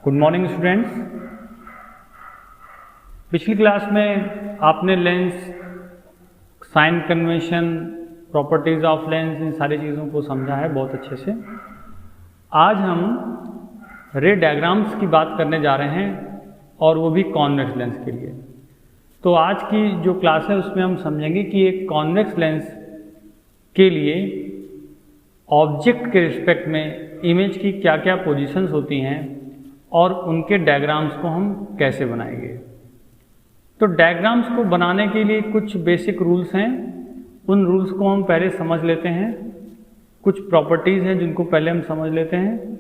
Good morning students. पिछली class में आपने lens, sign convention, properties of lens, इन सारी चीज़ों को समझा है बहुत अच्छे से। आज हम रे डायग्राम्स की बात करने जा रहे हैं और वो भी कॉन्वेक्स लेंस के लिए। तो आज की जो क्लास है उसमें हम समझेंगे कि एक कॉन्वेक्स लेंस के लिए ऑब्जेक्ट के रिस्पेक्ट में इमेज की क्या क्या पोजीशंस होती हैं और उनके डायग्राम्स को हम कैसे बनाएंगे। तो डायग्राम्स को बनाने के लिए कुछ बेसिक रूल्स हैं, उन रूल्स को हम पहले समझ लेते हैं। कुछ प्रॉपर्टीज़ हैं जिनको पहले हम समझ लेते हैं।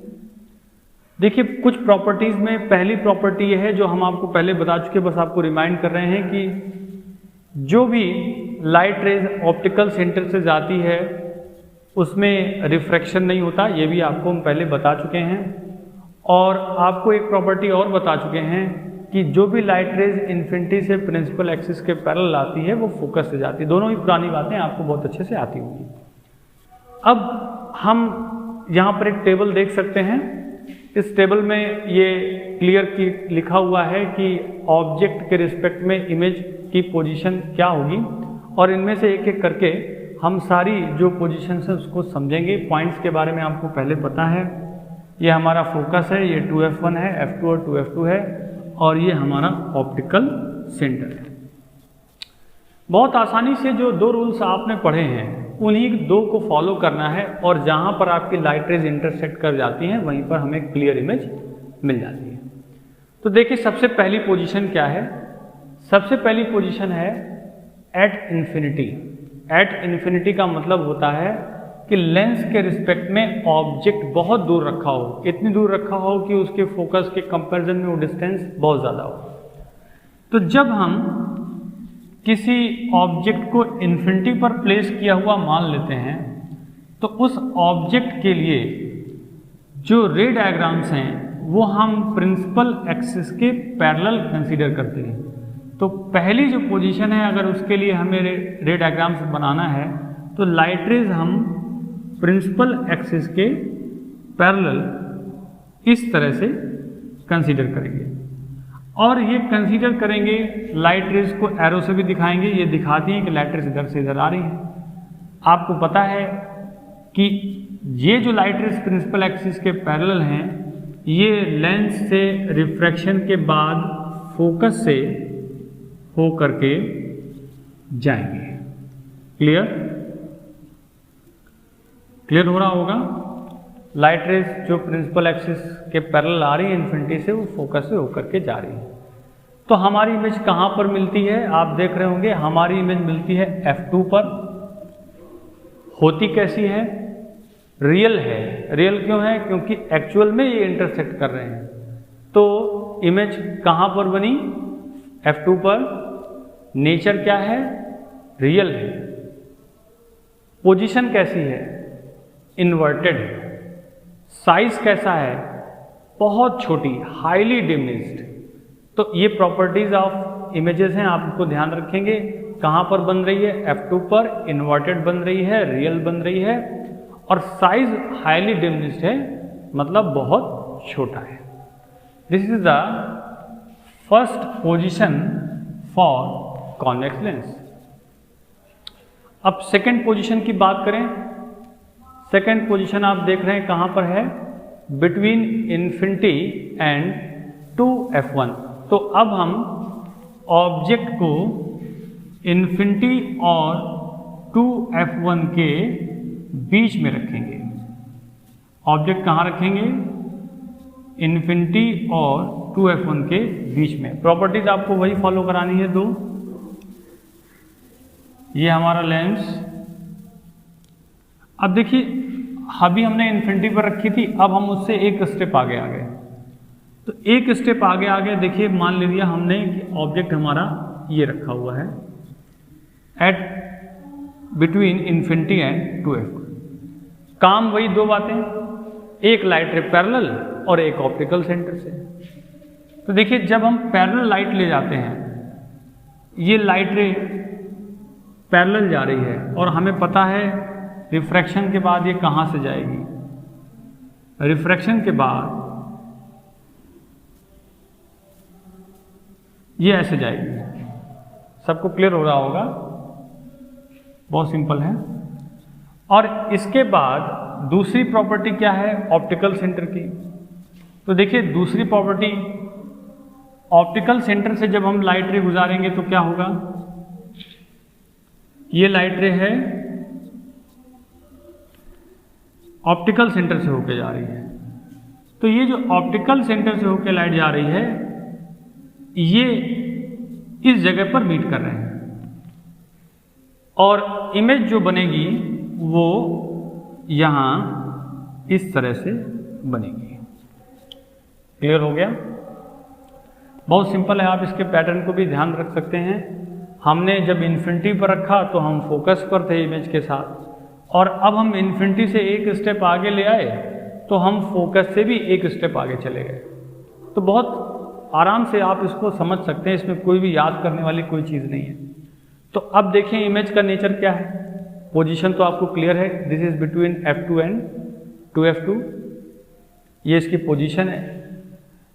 देखिए, कुछ प्रॉपर्टीज़ में पहली प्रॉपर्टी यह है जो हम आपको पहले बता चुके, बस आपको रिमाइंड कर रहे हैं कि जो भी लाइट रेज ऑप्टिकल सेंटर से जाती है उसमें रिफ्रैक्शन नहीं होता, ये भी आपको हम पहले बता चुके हैं। और आपको एक प्रॉपर्टी और बता चुके हैं कि जो भी लाइट रेज इन्फिनिटी से प्रिंसिपल एक्सिस के पैरेलल आती है वो फोकस से जाती है। दोनों ही पुरानी बातें आपको बहुत अच्छे से आती होंगी। अब हम यहाँ पर एक टेबल देख सकते हैं। इस टेबल में ये क्लियर की लिखा हुआ है कि ऑब्जेक्ट के रिस्पेक्ट में इमेज की पोजीशन क्या होगी, और इनमें से एक एक करके हम सारी जो पोजीशंस हैं उसको समझेंगे। पॉइंट्स के बारे में आपको पहले पता है। ये हमारा फोकस है, ये 2f1 है, f2 और 2f2 है, और ये हमारा ऑप्टिकल सेंटर है। बहुत आसानी से जो दो रूल्स आपने पढ़े हैं उन्हीं दो को फॉलो करना है, और जहाँ पर आपकी लाइट रेज इंटरसेक्ट कर जाती हैं वहीं पर हमें क्लियर इमेज मिल जाती है। तो देखिए, सबसे पहली पोजीशन क्या है। सबसे पहली पोजीशन है एट इन्फिनिटी। एट इन्फिनिटी का मतलब होता है कि लेंस के रिस्पेक्ट में ऑब्जेक्ट बहुत दूर रखा हो, इतनी दूर रखा हो कि उसके फोकस के कंपैरिजन में वो डिस्टेंस बहुत ज़्यादा हो। तो जब हम किसी ऑब्जेक्ट को इन्फिनिटी पर प्लेस किया हुआ मान लेते हैं तो उस ऑब्जेक्ट के लिए जो रे डायग्राम्स हैं वो हम प्रिंसिपल एक्सिस के पैरेलल कंसीडर करते हैं। तो पहली जो पोजीशन है, अगर उसके लिए हमें रे डायग्राम्स बनाना है तो लाइट रेज हम प्रिंसिपल एक्सिस के पैरेलल इस तरह से कंसीडर करेंगे, और ये कंसीडर करेंगे लाइट रेज को एरो से भी दिखाएंगे। ये दिखाती हैं कि लाइट रेज इधर से इधर आ रही है। आपको पता है कि ये जो लाइट रेज प्रिंसिपल एक्सिस के पैरेलल हैं ये लेंस से रिफ्रैक्शन के बाद फोकस से हो करके जाएंगे। क्लियर हो रहा होगा। लाइट रेज जो प्रिंसिपल एक्सिस के पैरेलल आ रही है इन्फिनिटी से, वो फोकस से होकर के जा रही है। तो हमारी इमेज कहाँ पर मिलती है, आप देख रहे होंगे हमारी इमेज मिलती है f2 पर। होती कैसी है, रियल है। रियल क्यों है, क्योंकि एक्चुअल में ये इंटरसेक्ट कर रहे हैं। तो इमेज कहाँ पर बनी, f2 पर। नेचर क्या है, रियल है। पोजीशन कैसी है, इन्वर्टेड है। साइज कैसा है, बहुत छोटी, हाईली डिमिनिश्ड। तो ये प्रॉपर्टीज ऑफ इमेजेस हैं, आप इनको ध्यान रखेंगे। कहाँ पर बन रही है, f2 पर। इन्वर्टेड बन रही है, रियल बन रही है, और साइज हाईली डिमिनिश्ड है, मतलब बहुत छोटा है। This is the first position for convex lens. अब सेकेंड पोजीशन की बात करें। सेकेंड पोजीशन आप देख रहे हैं कहाँ पर है, बिटवीन इन्फिनिटी एंड 2f1। तो अब हम ऑब्जेक्ट को इन्फिनिटी और 2f1 के बीच में रखेंगे। ऑब्जेक्ट कहाँ रखेंगे, इन्फिनिटी और 2f1 के बीच में। प्रॉपर्टीज आपको वही फॉलो करानी है दो। ये हमारा लेंस। अब देखिए, अभी हमने इन्फिनिटी पर रखी थी, अब हम उससे एक स्टेप आगे आ गए। तो एक स्टेप आगे आ गए, देखिए मान लिया हमने कि ऑब्जेक्ट हमारा ये रखा हुआ है eight between infinity and 2f। काम वही दो बातें, एक लाइट रे पैरेलल और एक ऑप्टिकल सेंटर से। तो देखिए, जब हम पैरेलल लाइट ले जाते हैं, ये लाइट रे पैरेलल जा रही है और हमें पता है रिफ्रैक्शन के बाद ये कहाँ से जाएगी। रिफ्रैक्शन के बाद ये ऐसे जाएगी। सबको क्लियर हो रहा होगा, बहुत सिंपल है। और इसके बाद दूसरी प्रॉपर्टी क्या है ऑप्टिकल सेंटर की। तो देखिए दूसरी प्रॉपर्टी, ऑप्टिकल सेंटर से जब हम लाइट रे गुजारेंगे तो क्या होगा, ये लाइट रे है ऑप्टिकल सेंटर से होके जा रही है। तो ये जो ऑप्टिकल सेंटर से होके लाइट जा रही है ये इस जगह पर मीट कर रहे हैं और इमेज जो बनेगी वो यहाँ इस तरह से बनेगी। क्लियर हो गया? बहुत सिंपल है, आप इसके पैटर्न को भी ध्यान रख सकते हैं। हमने जब इन्फिनिटी पर रखा तो हम फोकस पर थे इमेज के साथ, और अब हम इन्फिनिटी से एक स्टेप आगे ले आए तो हम फोकस से भी एक स्टेप आगे चले गए। तो बहुत आराम से आप इसको समझ सकते हैं, इसमें कोई भी याद करने वाली कोई चीज़ नहीं है। तो अब देखें इमेज का नेचर क्या है। पोजीशन तो आपको क्लियर है, this is between F2 and 2F2, ये इसकी पोजीशन है।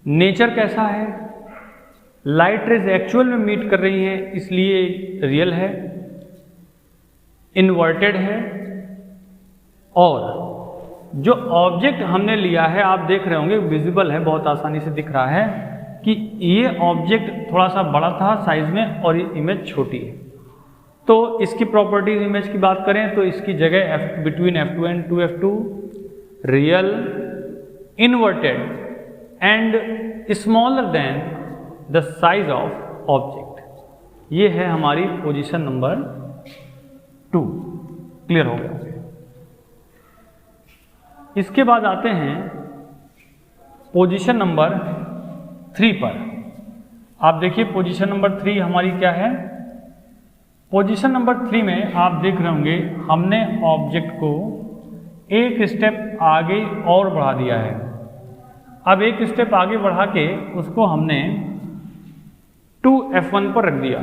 नेचर कैसा है, लाइट रेज एक्चुअल में मीट कर रही हैं इसलिए रियल है, इन्वर्टेड है, और जो ऑब्जेक्ट हमने लिया है आप देख रहे होंगे विजिबल है, बहुत आसानी से दिख रहा है कि ये ऑब्जेक्ट थोड़ा सा बड़ा था साइज में और ये इमेज छोटी है। तो इसकी प्रॉपर्टीज इमेज की बात करें तो इसकी जगह between F2 and 2F2, real, inverted and smaller than the size of object. ये है हमारी पोजीशन नंबर 2। क्लियर हो गया? इसके बाद आते हैं पोजीशन नंबर 3 पर। आप देखिए पोजीशन नंबर 3 हमारी क्या है। पोजीशन नंबर 3 में आप देख रहे होंगे हमने ऑब्जेक्ट को एक स्टेप आगे और बढ़ा दिया है। अब एक स्टेप आगे बढ़ा के उसको हमने 2F1 पर रख दिया।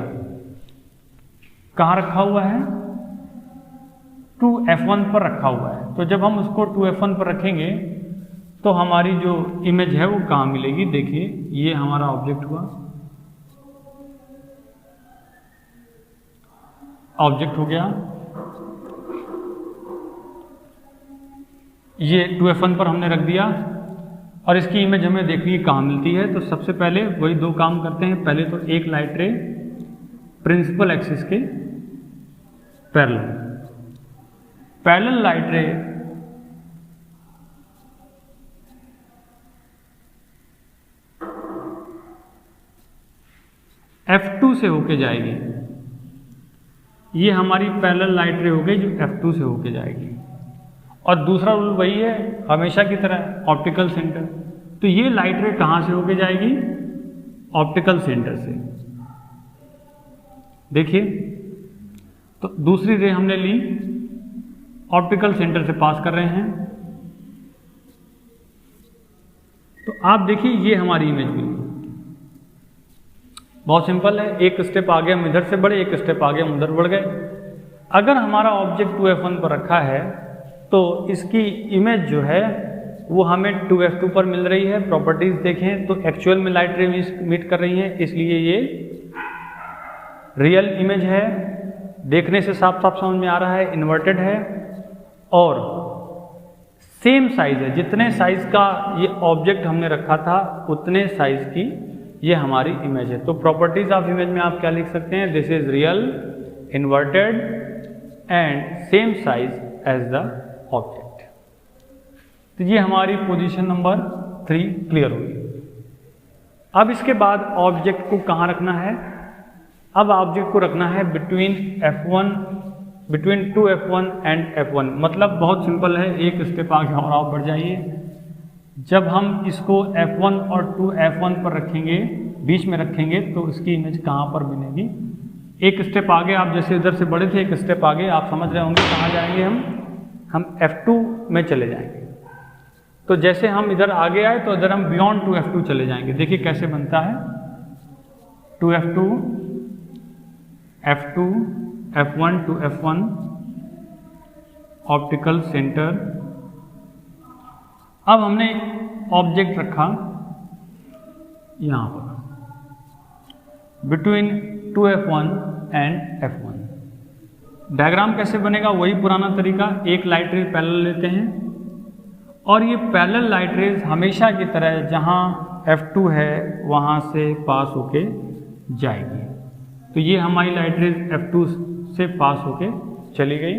कहाँ रखा हुआ है? 2F1 पर रखा हुआ है। तो जब हम उसको 2F1 पर रखेंगे तो हमारी जो इमेज है वो कहाँ मिलेगी। देखिए ये हमारा ऑब्जेक्ट हुआ, ऑब्जेक्ट हो गया, ये 2F1 पर हमने रख दिया और इसकी इमेज हमें देखनी कहाँ मिलती है। तो सबसे पहले वही दो काम करते हैं। पहले तो एक लाइट रे प्रिंसिपल एक्सिस के पैरेलल लाइट रे F2 से होके जाएगी। ये हमारी पैरेलल लाइट रे हो गई जो F2 से होके जाएगी। और दूसरा रूल वही है हमेशा की तरह, ऑप्टिकल सेंटर। तो ये लाइट रे कहाँ से होके जाएगी? ऑप्टिकल सेंटर से। देखिए तो दूसरी रे हमने ली, ऑप्टिकल सेंटर से पास कर रहे हैं। तो आप देखिए ये हमारी इमेज मिली। बहुत सिंपल है, एक स्टेप आगे हम इधर से बढ़े, एक स्टेप आगे हम उधर बढ़ गए। अगर हमारा ऑब्जेक्ट 2F1 पर रखा है तो इसकी इमेज जो है वो हमें 2F2 पर मिल रही है। प्रॉपर्टीज देखें तो एक्चुअल में लाइट रे मीट कर रही है इसलिए ये रियल इमेज है। देखने से साफ साफ समझ में आ रहा है इन्वर्टेड है और सेम साइज है। जितने साइज का ये ऑब्जेक्ट हमने रखा था उतने साइज की ये हमारी इमेज है। तो प्रॉपर्टीज ऑफ इमेज में आप क्या लिख सकते हैं? This is real, inverted and same size as the object. तो ये हमारी पोजीशन नंबर 3 क्लियर हुई। अब इसके बाद ऑब्जेक्ट को कहाँ रखना है? अब ऑब्जेक्ट को रखना है बिटवीन 2F1 एंड F1। मतलब बहुत सिंपल है, एक स्टेप आगे और आप बढ़ जाइए। जब हम इसको F1 और 2F1 पर रखेंगे, बीच में रखेंगे, तो इसकी इमेज कहाँ पर बनेगी? एक स्टेप आगे आप जैसे इधर से बढ़े थे, एक स्टेप आगे आप समझ रहे होंगे कहाँ जाएंगे हम F2 में चले जाएंगे। तो जैसे हम इधर आगे आए तो इधर हम बियॉन्ड 2F2 चले जाएंगे। देखिए कैसे बनता है 2F2, F2, F1 to F1, optical centre. अब हमने ऑब्जेक्ट रखा यहाँ पर, between 2f1 and f1। Diagram कैसे बनेगा? वही पुराना तरीका, एक लाइट रे पैरेलल लेते हैं और ये पैरेलल लाइट रेज हमेशा की तरह जहाँ f2 है वहाँ से पास होके जाएगी। तो ये हमारी लाइट रेज f2 से पास होके चली गई।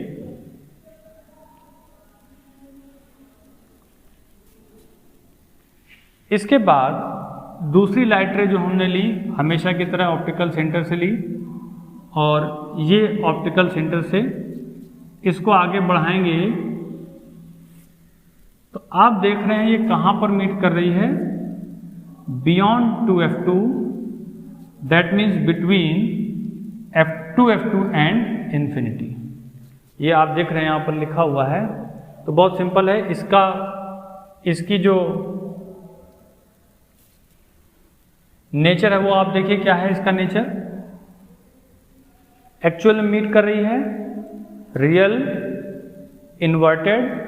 इसके बाद दूसरी लाइट रे जो हमने ली हमेशा की तरह ऑप्टिकल सेंटर से ली और ये ऑप्टिकल सेंटर से इसको आगे बढ़ाएंगे तो आप देख रहे हैं ये कहाँ पर मीट कर रही है? Beyond 2f2, that means between f2 and infinity. ये आप देख रहे हैं यहाँ पर लिखा हुआ है। तो बहुत सिंपल है, इसकी जो नेचर है वो आप देखिए क्या है इसका नेचर। एक्चुअल में मीट कर रही है real, inverted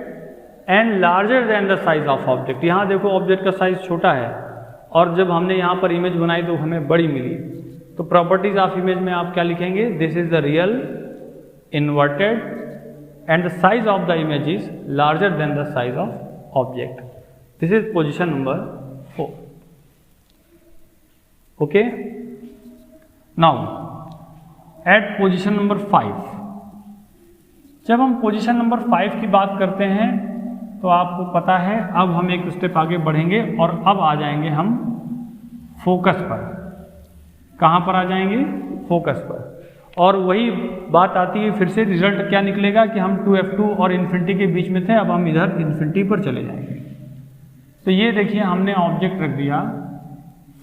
and larger than the size of object. यहाँ देखो ऑब्जेक्ट का साइज छोटा है और जब हमने यहाँ पर इमेज बनाई तो हमें बड़ी मिली। तो प्रॉपर्टीज ऑफ इमेज में आप क्या लिखेंगे? This is the real, inverted and the size of the image is larger than the size of object. This is position number 4। Okay, now at position number 5। जब हम पोजिशन नंबर 5 की बात करते हैं तो आपको पता है अब हम एक स्टेप आगे बढ़ेंगे और अब आ जाएंगे हम फोकस पर। कहाँ पर आ जाएंगे? फोकस पर। और वही बात आती है फिर से, रिजल्ट क्या निकलेगा कि हम 2f2 और इन्फिनिटी के बीच में थे, अब हम इधर इन्फिनिटी पर चले जाएंगे। तो ये देखिए हमने ऑब्जेक्ट रख दिया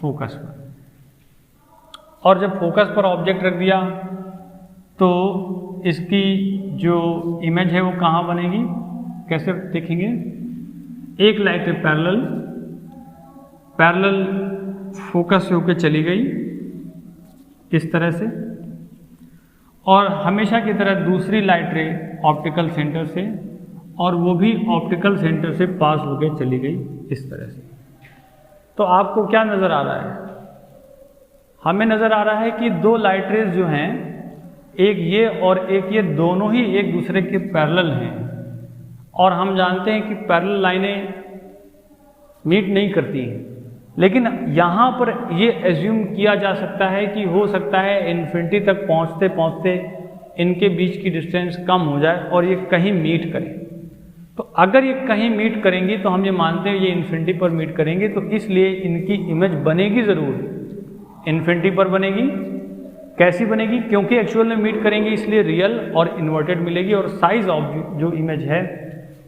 फोकस पर और जब फोकस पर ऑब्जेक्ट रख दिया तो इसकी जो इमेज है वो कहाँ बनेगी? कैसे देखेंगे? एक लाइट पैरेलल फोकस से होकर चली गई इस तरह से और हमेशा की तरह दूसरी लाइट रे ऑप्टिकल सेंटर से और वो भी ऑप्टिकल सेंटर से पास होकर चली गई इस तरह से। तो आपको क्या नज़र आ रहा है? हमें नज़र आ रहा है कि दो लाइट रेज जो हैं, एक ये और एक ये, दोनों ही एक दूसरे के पैरेलल हैं और हम जानते हैं कि पैरेलल लाइनें मीट नहीं करती हैं। लेकिन यहाँ पर ये एज्यूम किया जा सकता है कि हो सकता है इन्फिनिटी तक पहुँचते पहुँचते इनके बीच की डिस्टेंस कम हो जाए और ये कहीं मीट करें। तो अगर ये कहीं मीट करेंगी तो हम ये मानते हैं ये इन्फिनिटी पर मीट करेंगे, तो इसलिए इनकी इमेज बनेगी ज़रूर इन्फिनिटी पर बनेगी। कैसी बनेगी? क्योंकि एक्चुअल में मीट करेंगे इसलिए रियल और इन्वर्टेड मिलेगी और साइज ऑफ जो इमेज है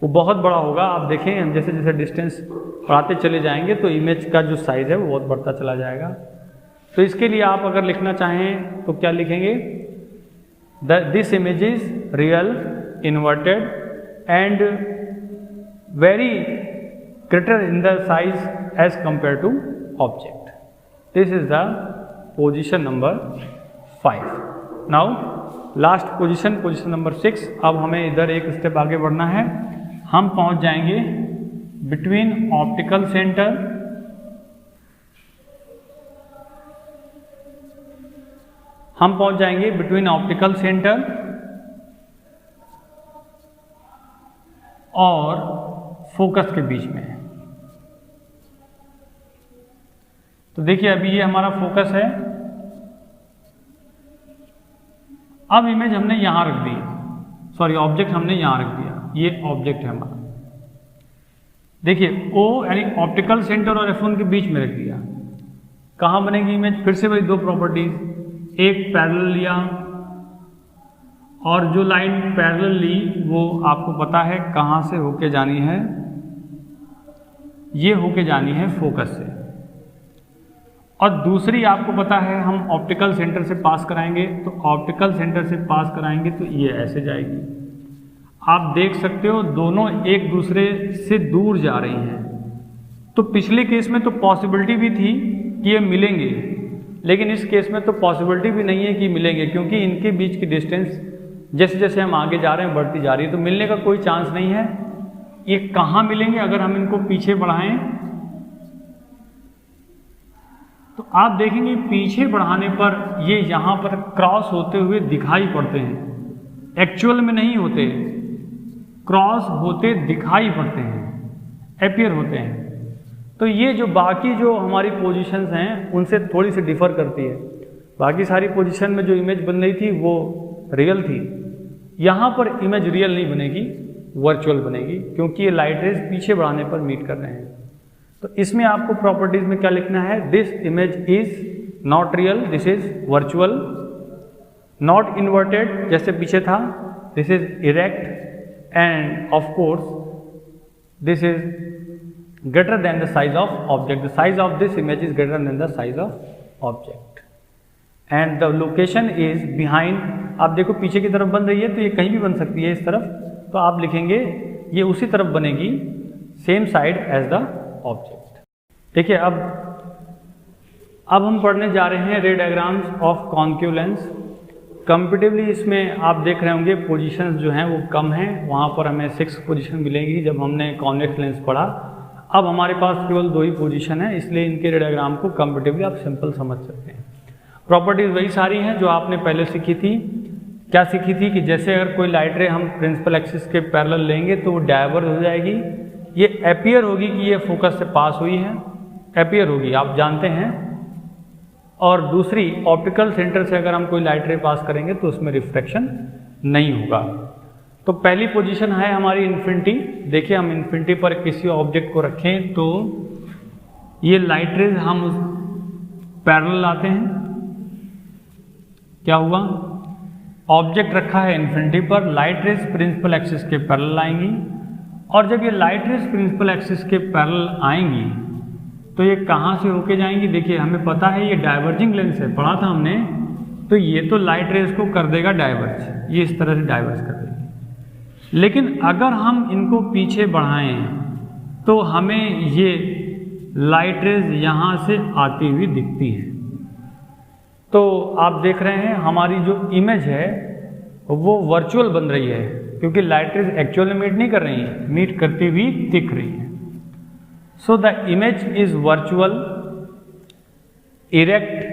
वो बहुत बड़ा होगा। आप देखें हम जैसे जैसे डिस्टेंस बढ़ाते चले जाएंगे तो इमेज का जो साइज है वो बहुत बढ़ता चला जाएगा। तो इसके लिए आप अगर लिखना चाहें तो क्या लिखेंगे? This image is real, inverted and very greater in the size as compare to object. This is the position number 5. Now last position number 6। अब हमें इधर एक स्टेप आगे बढ़ना है। हम पहुंच जाएंगे बिटवीन ऑप्टिकल सेंटर और फोकस के बीच में। तो देखिए अभी ये हमारा फोकस है। अब इमेज हमने यहाँ रख दी, सॉरी ऑब्जेक्ट हमने यहाँ रख दिया, ये ऑब्जेक्ट है हमारा। देखिए O यानी ऑप्टिकल सेंटर और F1 के बीच में रख दिया। कहाँ बनेगी इमेज? फिर से वही दो प्रॉपर्टीज, एक पैरेलल लिया और जो लाइन पैरेलल ली वो आपको पता है कहाँ से होके जानी है? ये होके जानी है फोकस से। और दूसरी आपको पता है हम ऑप्टिकल सेंटर से पास कराएंगे, तो ऑप्टिकल सेंटर से पास कराएंगे तो ये ऐसे जाएगी। आप देख सकते हो दोनों एक दूसरे से दूर जा रही हैं। तो पिछले केस में तो पॉसिबिलिटी भी थी कि ये मिलेंगे, लेकिन इस केस में तो पॉसिबिलिटी भी नहीं है कि मिलेंगे, क्योंकि इनके बीच की डिस्टेंस जैसे जैसे हम आगे जा रहे हैं बढ़ती जा रही है, तो मिलने का कोई चांस नहीं है। ये कहाँ मिलेंगे? अगर हम इनको पीछे बढ़ाएं तो आप देखेंगे पीछे बढ़ाने पर ये यहाँ पर क्रॉस होते हुए दिखाई पड़ते हैं, एक्चुअल में नहीं होते, क्रॉस होते दिखाई पड़ते हैं, अपीयर होते हैं। तो ये जो बाकी जो हमारी पोजीशंस हैं उनसे थोड़ी सी डिफर करती है। बाकी सारी पोजीशन में जो इमेज बन रही थी वो रियल थी, यहाँ पर इमेज रियल नहीं बनेगी, वर्चुअल बनेगी, क्योंकि ये लाइट रेज पीछे बढ़ाने पर मीट कर रहे हैं। तो इसमें आपको प्रॉपर्टीज में क्या लिखना है, this image is not real, this is virtual, not inverted जैसे पीछे था, this is erect, end of course this is greater than the size of object. The size of this image is greater than the size of object, and the location is behind. आप देखो पीछे की तरफ बन रही है तो ये कहीं भी बन सकती है इस तरफ, तो आप लिखेंगे ये उसी तरफ बनेगी, same side as the object. देखिए अब हम पढ़ने जा रहे हैं ray diagrams of concave lens. Comparatively इसमें आप देख रहे होंगे पोजीशंस जो हैं वो कम हैं, वहाँ पर हमें 6 पोजीशन मिलेगी जब हमने कॉन्वेक्स लेंस पढ़ा। अब हमारे पास केवल 2 ही पोजीशन है, इसलिए इनके रे डायग्राम को कंपेटिवली आप सिंपल समझ सकते हैं। प्रॉपर्टीज वही सारी हैं जो आपने पहले सीखी थी। क्या सीखी थी कि जैसे अगर कोई लाइट रे हम प्रिंसिपल एक्सिस के पैरेलल लेंगे तो वो डायवर्ज हो जाएगी, ये अपीयर होगी कि ये फोकस से पास हुई है, अपीयर होगी आप जानते हैं। और दूसरी ऑप्टिकल सेंटर से अगर हम कोई लाइट रे पास करेंगे तो उसमें रिफ्रैक्शन नहीं होगा। तो पहली पोजीशन है हमारी इन्फिनिटी। देखिए हम इन्फिनिटी पर किसी ऑब्जेक्ट को रखें तो ये लाइट रेज हम उस पैरेलल लाते हैं, क्या हुआ, ऑब्जेक्ट रखा है इन्फिनिटी पर, लाइट रेज प्रिंसिपल एक्सिस के पैरेलल आएंगी, और जब ये लाइट रेज प्रिंसिपल एक्सिस के पैरेलल आएंगी तो ये कहाँ से होके जाएंगी। देखिए हमें पता है ये डाइवर्जिंग लेंस है, पढ़ा था हमने, तो ये तो लाइट रेज को कर देगा डाइवर्ज, ये इस तरह से डाइवर्ज कर देगा। लेकिन अगर हम इनको पीछे बढ़ाएं तो हमें ये लाइट रेज यहाँ से आती हुई दिखती हैं। तो आप देख रहे हैं हमारी जो इमेज है वो वर्चुअल बन रही है, क्योंकि लाइट रेज एक्चुअल में मीट नहीं कर रही हैं, मीट करती हुई दिख रही हैं। So the image is virtual, erect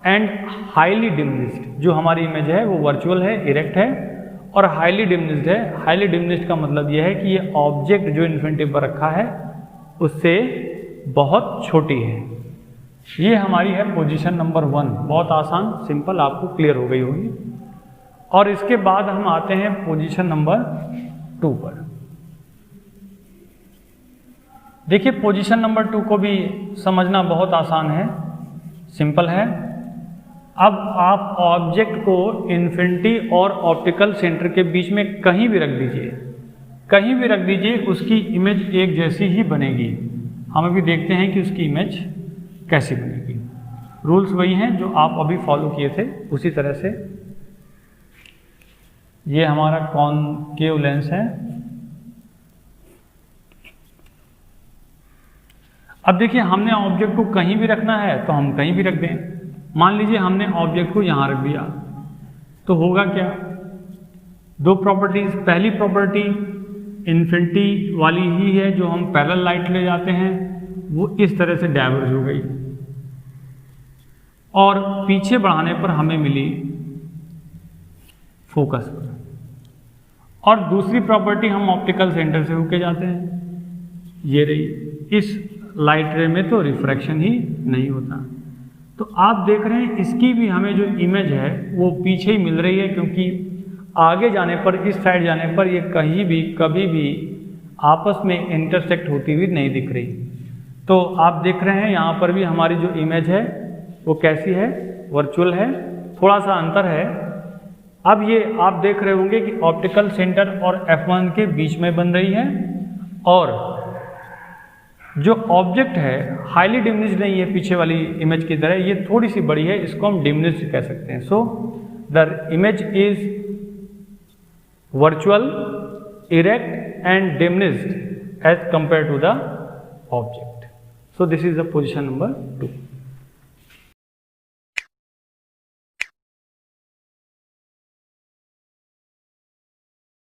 and highly diminished. जो हमारी इमेज है वो वर्चुअल है, इरेक्ट है और हाईली डिमिनिश्ड है। हाईली डिमिनिश्ड का मतलब यह है कि ये ऑब्जेक्ट जो इन्फिनिटी पर रखा है उससे बहुत छोटी है। ये हमारी है पोजीशन नंबर 1, बहुत आसान, सिंपल, आपको क्लियर हो गई होगी। और इसके बाद हम आते हैं पोजीशन नंबर 2 पर। देखिए पोजीशन नंबर 2 को भी समझना बहुत आसान है, सिंपल है। अब आप ऑब्जेक्ट को इन्फिनिटी और ऑप्टिकल सेंटर के बीच में कहीं भी रख दीजिए, कहीं भी रख दीजिए, उसकी इमेज एक जैसी ही बनेगी। हम अभी देखते हैं कि उसकी इमेज कैसी बनेगी। रूल्स वही हैं जो आप अभी फॉलो किए थे, उसी तरह से। ये हमारा कॉनकेव लेंस है। अब देखिए हमने ऑब्जेक्ट को कहीं भी रखना है तो हम कहीं भी रख दें। मान लीजिए हमने ऑब्जेक्ट को यहाँ रख दिया तो होगा क्या, 2 प्रॉपर्टीज। पहली प्रॉपर्टी इन्फिनिटी वाली ही है, जो हम पैरेलल लाइट ले जाते हैं वो इस तरह से डाइवर्ज हो गई और पीछे बढ़ाने पर हमें मिली फोकस पर। और दूसरी प्रॉपर्टी हम ऑप्टिकल सेंटर से होके जाते हैं, ये रही। इस लाइट रे में तो रिफ्रैक्शन ही नहीं होता। तो आप देख रहे हैं इसकी भी हमें जो इमेज है वो पीछे ही मिल रही है, क्योंकि आगे जाने पर, इस साइड जाने पर ये कहीं भी कभी भी आपस में इंटरसेक्ट होती हुई नहीं दिख रही। तो आप देख रहे हैं यहाँ पर भी हमारी जो इमेज है वो कैसी है, वर्चुअल है, थोड़ा सा अंतर है। अब ये आप देख रहे होंगे कि ऑप्टिकल सेंटर और F1 के बीच में बन रही है, और जो ऑब्जेक्ट है हाईली डिमिनिश्ड नहीं है पीछे वाली इमेज की तरह, ये थोड़ी सी बड़ी है, इसको हम डिमिनिश्ड कह सकते हैं। So the image is virtual, erect and diminished as compare to the object. So this is the position number 2।